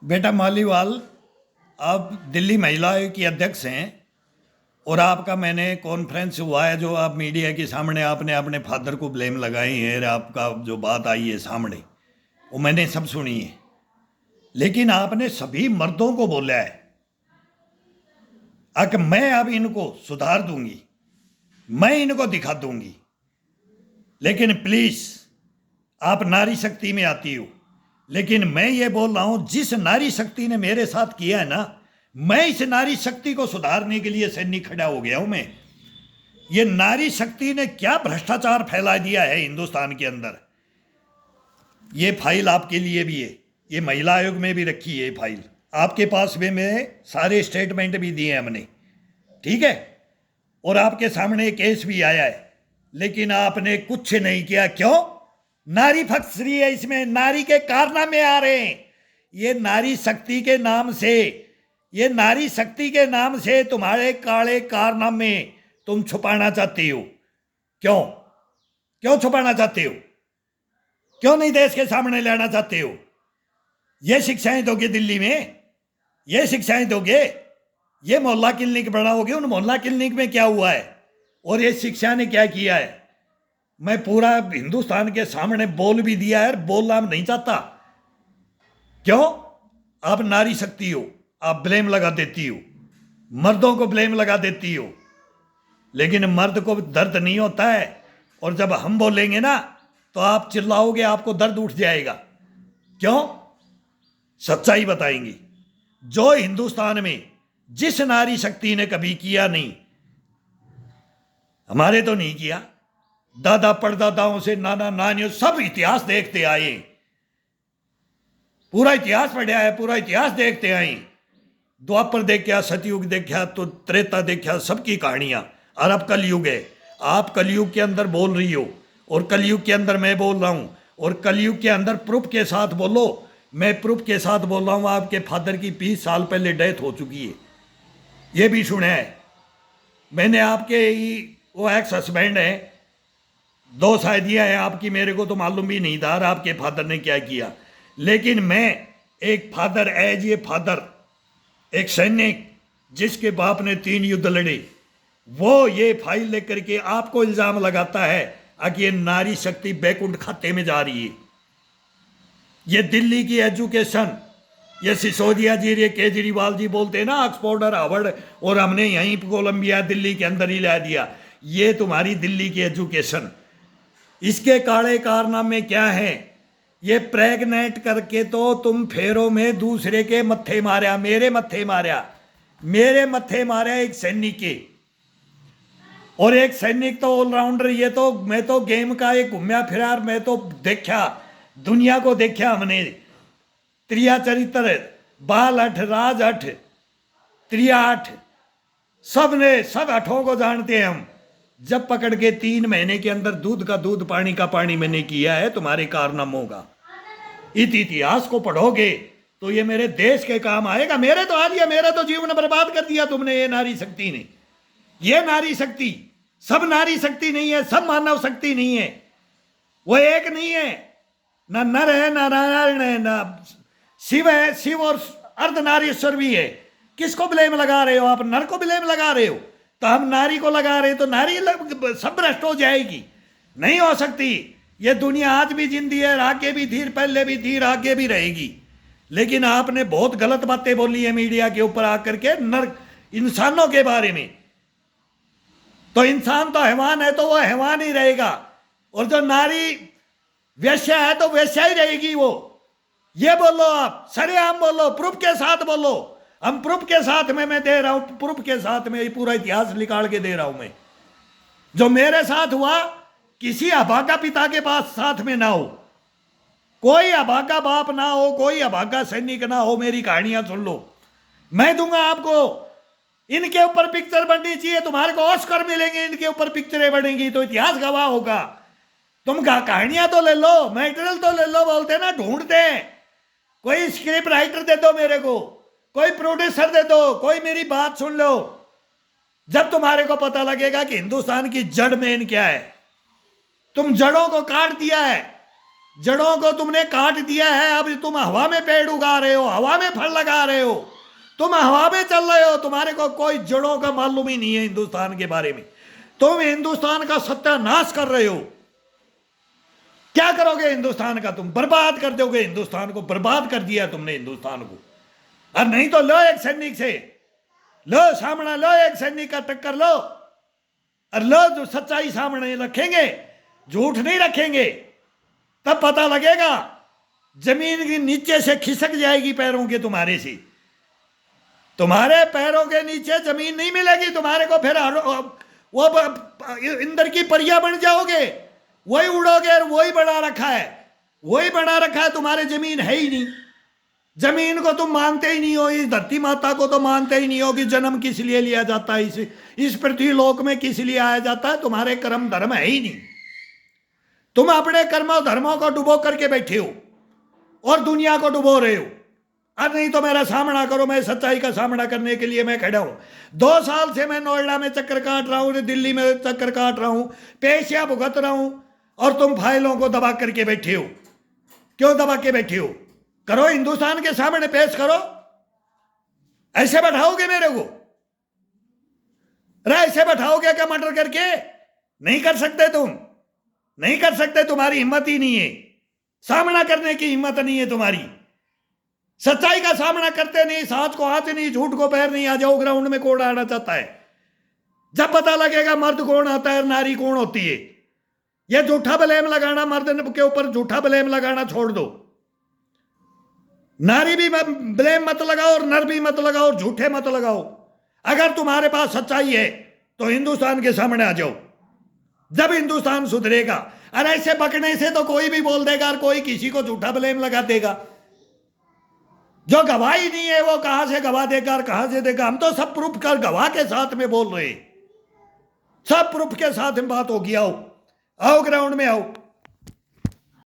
बेटा मालीवाल, आप दिल्ली महिला आयोग की अध्यक्ष हैं और आपका मैंने कॉन्फ्रेंस हुआ है जो आप मीडिया के सामने आपने अपने फादर को ब्लेम लगाई है, आपका जो बात आई है सामने वो मैंने सब सुनी है। लेकिन आपने सभी मर्दों को बोला है कि मैं अब इनको सुधार दूंगी, मैं इनको दिखा दूंगी। लेकिन प्लीज, आप नारी शक्ति में आती हो, लेकिन मैं ये बोल रहा हूं जिस नारी शक्ति ने मेरे साथ किया है ना, मैं इस नारी शक्ति को सुधारने के लिए सैनिक खड़ा हो गया हूं। मैं ये नारी शक्ति ने क्या भ्रष्टाचार फैला दिया है हिंदुस्तान के अंदर। ये फाइल आपके लिए भी है, ये महिला आयोग में भी रखी है फाइल आपके पास में, मैं सारे स्टेटमेंट भी दिए हमने, ठीक है। और आपके सामने केस भी आया है, लेकिन आपने कुछ नहीं किया। क्यों? नारी फक्सरी है इसमें, नारी के कारनामे आ रहे हैं। ये नारी शक्ति के नाम से, ये नारी शक्ति के नाम से तुम्हारे काले कारनामे तुम छुपाना चाहते हो। क्यों क्यों छुपाना चाहते हो? क्यों नहीं देश के सामने लाना चाहते हो? ये शिक्षाएं दोगे दिल्ली में, ये शिक्षाएं दोगे, ये मोहल्ला क्लिनिक बनाओगे। उन मोहल्ला क्लिनिक में क्या हुआ है और ये शिक्षा ने क्या किया है? मैं पूरा हिंदुस्तान के सामने बोल भी दिया है, बोलना नहीं चाहता। क्यों? आप नारी शक्ति हो, आप ब्लेम लगा देती हो, मर्दों को ब्लेम लगा देती हो। लेकिन मर्द को दर्द नहीं होता है, और जब हम बोलेंगे ना तो आप चिल्लाओगे, आपको दर्द उठ जाएगा। क्यों? सच्चाई बताएंगी। जो हिंदुस्तान में जिस नारी शक्ति ने कभी किया नहीं, हमारे तो नहीं किया, दादा परदादाओं से नाना नानियों सब इतिहास देखते आए, पूरा इतिहास पढ़ा है, पूरा इतिहास देखते आए। द्वापर देखा, सतयुग देखा, तो त्रेता देखा, सबकी कहानियां। और अब कलयुग है, आप कलयुग के अंदर बोल रही हो और कलयुग के अंदर मैं बोल रहा हूं, और कलयुग के अंदर प्रूफ के साथ बोलो। मैं प्रूफ के साथ बोल रहा हूं, आपके फादर की 20 साल पहले डेथ हो चुकी है, ये भी सुना है मैंने। आपके वो एक्स हस्बैंड है, 2 शादियां हैं आपकी, मेरे को तो मालूम भी नहीं था आपके फादर ने क्या किया। लेकिन मैं एक फादर, एज ए फादर, एक सैनिक जिसके बाप ने 3 युद्ध लड़े, वो ये फाइल लेकर के आपको इल्जाम लगाता है कि ये नारी शक्ति बैकुंठ खाते में जा रही है। ये दिल्ली की एजुकेशन, ये सिसोदिया जी, ये केजरीवाल जी बोलते हैं ना ऑक्सफोर्ड और हार्वर्ड, और हमने यहीं कोलंबिया दिल्ली के अंदर ही ला दिया। ये तुम्हारी दिल्ली की एजुकेशन, इसके काले कारनामे क्या हैं? ये प्रेग्नेंट करके तो तुम फेरों में दूसरे के मत्थे मारा, मेरे मत्थे मारा, मेरे मत्थे मारा एक सैनिक के। और एक सैनिक तो ऑलराउंडर, ये तो मैं तो गेम का एक घूमया फिरार, मैं तो देखा, दुनिया को देखा हमने। त्रिया चरित्र, बाल अठ, राज अठ, त्रिया अठ, सब ने, सब अठों को जानते हैं हम। जब पकड़ के 3 महीने के अंदर दूध का दूध, पानी का पानी मैंने किया है तुम्हारे कारनामों का। इतिहास को पढ़ोगे तो ये मेरे देश के काम आएगा। मेरे तो आ दिया, मेरा तो जीवन बर्बाद कर दिया तुमने, ये नारी शक्ति ने। ये नारी शक्ति सब नारी शक्ति नहीं है, सब मानव शक्ति नहीं है, वो एक नहीं है। ना नर है, ना नारायण है, ना शिव है, शिव और अर्धनारीश्वर भी है। किसको ब्लेम लगा रहे हो आप? नर को ब्लेम लगा रहे हो, तो हम नारी को लगा रहे, तो नारी सब भ्रष्ट हो जाएगी। नहीं हो सकती। ये दुनिया आज भी जिंदी है, आगे भी थी, पहले भी थी, आगे भी रहेगी। लेकिन आपने बहुत गलत बातें बोली है मीडिया के ऊपर आकर के, नर इंसानों के बारे में। तो इंसान तो हैवान है, तो वो हैवान ही रहेगा, और जो नारी वैश्या है तो वैश्या ही रहेगी वो। ये बोलो आप, सरेआम बोलो, प्रूफ के साथ बोलो। हम प्रूफ के साथ में मैं दे रहा हूं, प्रूफ के साथ में पूरा इतिहास निकाल के दे रहा हूं मैं। जो मेरे साथ हुआ, किसी अभागा पिता के पास साथ में ना हो, कोई अभागा बाप ना हो, कोई अभागा सैनिक ना हो। मेरी कहानियां सुन लो, मैं दूंगा आपको। इनके ऊपर पिक्चर बननी चाहिए, तुम्हारे को ऑस्कर मिलेंगे, इनके ऊपर पिक्चरें बनेंगी तो इतिहास गवाह होगा। तुम कहानियां तो ले लो, मैटेरियल तो ले लो, बोलते ना ढूंढते हैं। कोई स्क्रिप्ट राइटर दे दो मेरे को, कोई प्रोड्यूसर दे दो, कोई मेरी बात सुन लो। जब तुम्हारे को पता लगेगा कि हिंदुस्तान की जड़ मेन क्या है। तुम जड़ों को काट दिया है, जड़ों को तुमने काट दिया है, अब तुम हवा में पेड़ उगा रहे हो, हवा में फल लगा रहे हो, तुम हवा में चल रहे हो, तुम्हारे को कोई जड़ों का मालूम ही नहीं है हिंदुस्तान के बारे में। तुम हिंदुस्तान का सत्यानाश कर रहे हो। क्या करोगे हिंदुस्तान का? तुम बर्बाद कर दोगे हिंदुस्तान को, बर्बाद कर दिया तुमने हिंदुस्तान को। और नहीं तो लो एक सैनिक से, लो सामना, लो एक सैनिक का टक्कर लो, और लो जो सच्चाई सामने रखेंगे, झूठ नहीं रखेंगे, तब पता लगेगा। जमीन के नीचे से खिसक जाएगी पैरों के तुम्हारे से, तुम्हारे पैरों के नीचे जमीन नहीं मिलेगी तुम्हारे को। फिर वो इंद्र की परियां बन जाओगे, वही उड़ोगे, और वही बना रखा है, वही बना रखा है, तुम्हारे जमीन है ही नहीं। जमीन को तुम मानते ही नहीं हो, इस धरती माता को तो मानते ही नहीं हो कि जन्म किस लिए लिया जाता है, इस पृथ्वी लोक में किस लिए आया जाता है। तुम्हारे कर्म धर्म है ही नहीं। तुम अपने कर्मों धर्मों को डुबो करके बैठे हो और दुनिया को डुबो रहे हो। और नहीं तो मेरा सामना करो, मैं सच्चाई का सामना करने के लिए मैं खड़ा हूं। 2 साल से मैं नोएडा में चक्कर काट रहा हूं, दिल्ली में चक्कर काट रहा हूं, पेशियां भुगत रहा हूं, और तुम फाइलों को दबा करके बैठे हो। क्यों दबा के बैठे हो? करो, हिंदुस्तान के सामने पेश करो। ऐसे बैठाओगे मेरे को? अरे ऐसे बैठाओगे क्या मर्डर करके? नहीं कर सकते तुम, नहीं कर सकते, तुम्हारी हिम्मत ही नहीं है, सामना करने की हिम्मत नहीं है तुम्हारी। सच्चाई का सामना करते नहीं, साथ को हाथ नहीं, झूठ को पैर नहीं। आ जाओ ग्राउंड में, कौन आना चाहता है? जब पता लगेगा मर्द कौन आता है और नारी कौन होती है। यह झूठा ब्लेम लगाना, मर्द के ऊपर झूठा ब्लेम लगाना छोड़ दो। नारी भी ब्लेम मत लगाओ और नर भी मत लगाओ और झूठे मत लगाओ। अगर तुम्हारे पास सच्चाई है तो हिंदुस्तान के सामने आ जाओ, जब हिंदुस्तान सुधरेगा। और ऐसे बकने से तो कोई भी बोल देगा और कोई किसी को झूठा ब्लेम लगा देगा। जो गवाही नहीं है वो कहां से गवाह देगा और कहां से देगा? हम तो सब प्रूफ कर गवाह के साथ में बोल रहे, सब प्रूफ के साथ में बात होगी। आओ, आओ ग्राउंड में आओ।